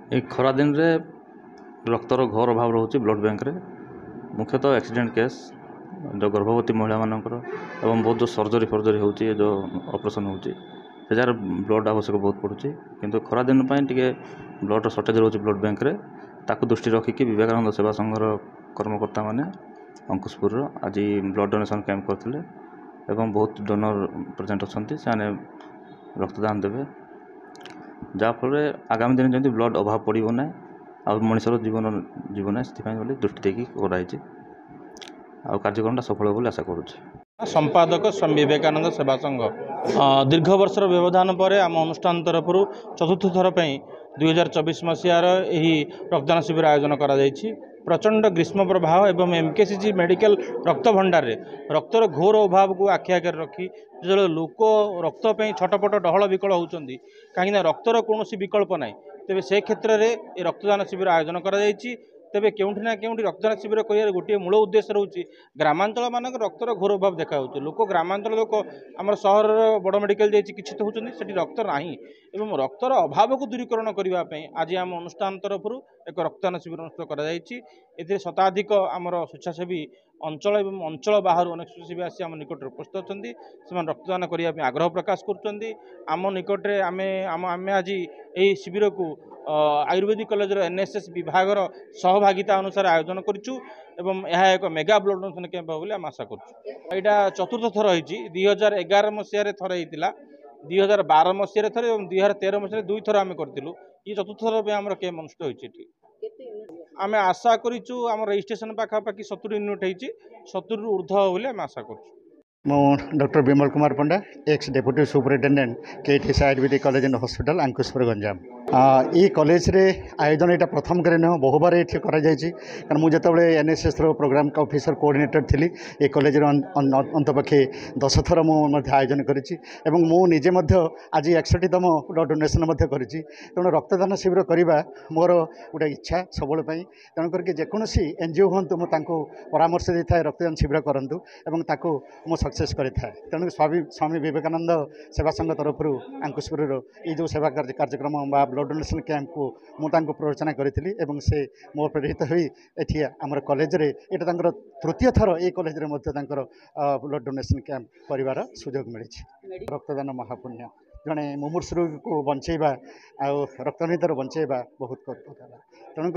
ଏ ଖରା ଦିନରେ ରକ୍ତର ଘୋର ଅଭାବ ରହୁଛି ବ୍ଲଡ଼ ବ୍ୟାଙ୍କରେ। ମୁଖ୍ୟତଃ ଆକ୍ସିଡେଣ୍ଟ କେସ୍, ଯେଉଁ ଗର୍ଭବତୀ ମହିଳାମାନଙ୍କର ଏବଂ ବହୁତ ଯେଉଁ ସର୍ଜରୀ ହେଉଛି, ଯେଉଁ ଅପରେସନ୍ ହେଉଛି, ସେ ଯାହାର ବ୍ଲଡ଼ ଆବଶ୍ୟକ ବହୁତ ପଡ଼ୁଛି। କିନ୍ତୁ ଖରାଦିନ ପାଇଁ ଟିକେ ବ୍ଲଡ଼ର ସର୍ଟେଜ୍ ରହୁଛି ବ୍ଲଡ଼ ବ୍ୟାଙ୍କରେ। ତାକୁ ଦୃଷ୍ଟି ରଖିକି ବିବେକାନନ୍ଦ ସେବା ସଂଘର କର୍ମକର୍ତ୍ତାମାନେ ଅଙ୍କୁଶପୁରର ଆଜି ବ୍ଲଡ଼ ଡୋନେସନ୍ କ୍ୟାମ୍ପ କରିଥିଲେ ଏବଂ ବହୁତ ଡୋନର ପ୍ରେଜେଣ୍ଟ ଅଛନ୍ତି। ସେମାନେ ରକ୍ତଦାନ ଦେବେ, ଯାହାଫଳରେ ଆଗାମୀ ଦିନରେ ଯେମିତି ବ୍ଲଡ଼ ଅଭାବ ପଡ଼ିବ ନାହିଁ ଆଉ ମଣିଷର ଜୀବନ ନାହିଁ, ସେଥିପାଇଁ ବୋଲି ଦୃଷ୍ଟି ଦେଇକି କରାଯାଇଛି। ଆଉ କାର୍ଯ୍ୟକ୍ରମଟା ସଫଳ ହେବ ବୋଲି ଆଶା କରୁଛି। संपादक स्वामी विवेकानंद सेवा संघ दीर्घ वर्षर व्यवधान पर आम अनुष्ठान तरफ चतुर्थ थर 2024 मसीहार रक्तदान शिविर आयोजन करा प्रचंड ग्रीष्म प्रभाव एवं एमकेसीजी मेडिकल रक्त भंडार रक्तर घोर अभाव को आखि आगे रखी जो लोक रक्त छटपट डहल विकल होती कहीं रक्तर कौन विकल्प ना तेज से क्षेत्र में रक्तदान शिविर आयोजन करा तेबे केउठी ना केउठी रक्तदान शिविर कर गोटे मूल उद्देश्य रोचे ग्रामांचल मानक रक्तर घोर अभाव देखा लोक ग्रामांचल लोक आम सहर बड़ मेडिकल जाइए चिकित्सित होती रक्त ना एवं रक्तर अभाव को दूरीकरण करने आज आम अनुष्ठान तरफ एक रक्तदान शिविर अनुष्ठित कर शताधिक आमर स्वेच्छासेवी अंचल और अंचल बाहर अनेक स्वेच्छासेवी आसी आम निकट उपस्थित अच्छी से रक्तदान करने आग्रह प्रकाश करम निकटे आम आज यही शिविर को आयुर्वेदिक कॉलेज एनएसएस विभाग सहभागिता अनुसार आयोजन करूँ एवं यह एक मेगा ब्लड डोनेशन कैंप हो आम आशा करूँ। चतुर्थ थर होती 2011 मसीह थर होता 2012 मसीह थर और 2013 मसीह दुई थर आम करूँ। ये चतुर्थ थर पर आम कैंप अनुष्ठित होती आम आशा करूँ आम रजिस्ट्रेशन पाखापाखि 70 यूनिट होती 70 रु ऊर्ध्व बोली आम आशा करूँ। मो doctor Vimal Kumar Panda ex deputy superintendent KTC Ayurvedic college and hospital Ankushpur Ganjam. ये कॉलेज रे आयोजन यहाँ प्रथम करे नुह बहु बार ये कारण मुझे जो एनएसएस प्रोग्राम ऑफिसर कोऑर्डिनेटर थी ये कॉलेज अंतपक्षे 10 थर मुझे आयोजन करी मुझे आज 61तम ब्लड डोनेशन करी तेणु रक्तदान शिविर करने मोर गोटे इच्छा सब तेणुक जेकोसी एनजीओ हूँ मुझे परामर्श दे था रक्तदान शिविर करूँ और सक्सेस करें। तेणु स्वामी विवेकानंद सेवा संघ तरफ अंकुशपुर ये जो सेवा कार्यक्रम ब्लड डोनेशन कैंप को मुझे प्ररोचना करी से मो प्रेरित हुई आमर कॉलेज रे यहाँ तृतीय थर ये कॉलेज रे ब्लड डोनेशन कैंप कर सुजोग मिली। रक्तदान महापुण्य जड़े मुमूर्ष रोगी को बंचेबा आउ रक्तनीतर बंचेबा बहुत कथा तेणुक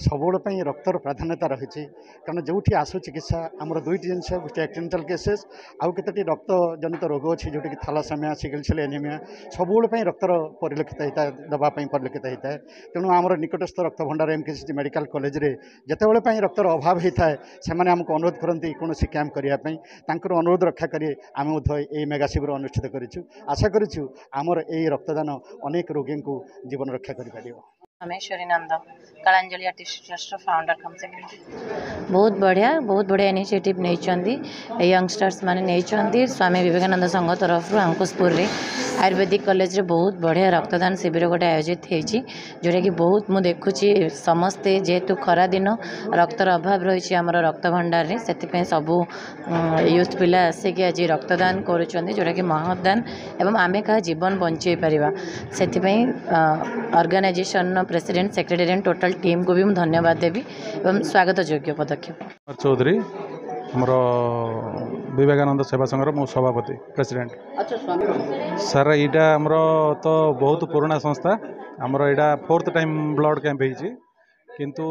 सबुले रक्तर प्राधान्यता रही कारण जो आसु चिकित्सा आमर दुईट जिन गोटे एक्सीडेंटल केसेस आउ केतोटी रक्त जनित रोग अच्छी जोटि थैलासेमिया सिकल सेल एनीमिया सबुले रक्तर परिलक्षित होता है दवाई परिलक्षित होता है। तेणु आमर निकटस्थ रक्त भंडार एमकेसीजी मेडिकल कॉलेज रे जितेबाला रक्तर अभाव होता है से आमको अनुरोध करती कौन कैंप करने अनुरोध रक्षा करें आम ये मेगा शिविर अनुष्ठित करूँ। आशा करूँ आमर ये रक्तदान अनेक रोगी को जीवन रक्षा कर। रामेश्वरी नंद कलांजलि आर्टिस्ट ट्रस्ट फाउंडर कम सेक्रेटरी। बहुत बढ़िया इनिशिएटिव नहीं यंगस्टर्स माने नहीं स्वामी विवेकानंद संघ तरफ अंकुशपुर रे आयुर्वेदिक कॉलेज रे बहुत बढ़िया रक्तदान शिविर गोटे आयोजित होती जोटा कि बहुत मुझे देखुची समस्ते जेहेतु खरा दिन रक्तर अभाव रही आमर रक्त भंडार रे से सबू यूथ पिला आसिक आज रक्तदान करुँच जोटा कि महदान एवं आमे क्या जीवन बंचे पारिबा से organisation president secretary and total team को भी मैं धन्यवाद देवी एवं स्वागत योग्य पदक्षेप। चौधरी आमर विवेकानंद सेवा संघ मो सभापति प्रेसिडेंट। सर यहाँ आमर तो बहुत पुराना संस्था आमर यहाँ 4th टाइम ब्लड कैंप होती किंतु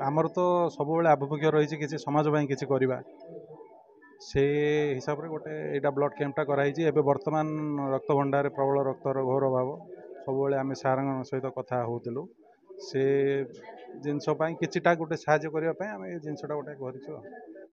आमर तो सब आभिमुख्य रही कि समाज किसी करवा से हिसाब से गोटे यहाँ ब्लड कैंपटा कराई बर्तमान रक्त भंडार प्रबल रक्तर घोर अभाव सब आम सार सहित कथा होलु से जिनस किटा गोटे साहय करने आम ये जिनसा गोटे कर।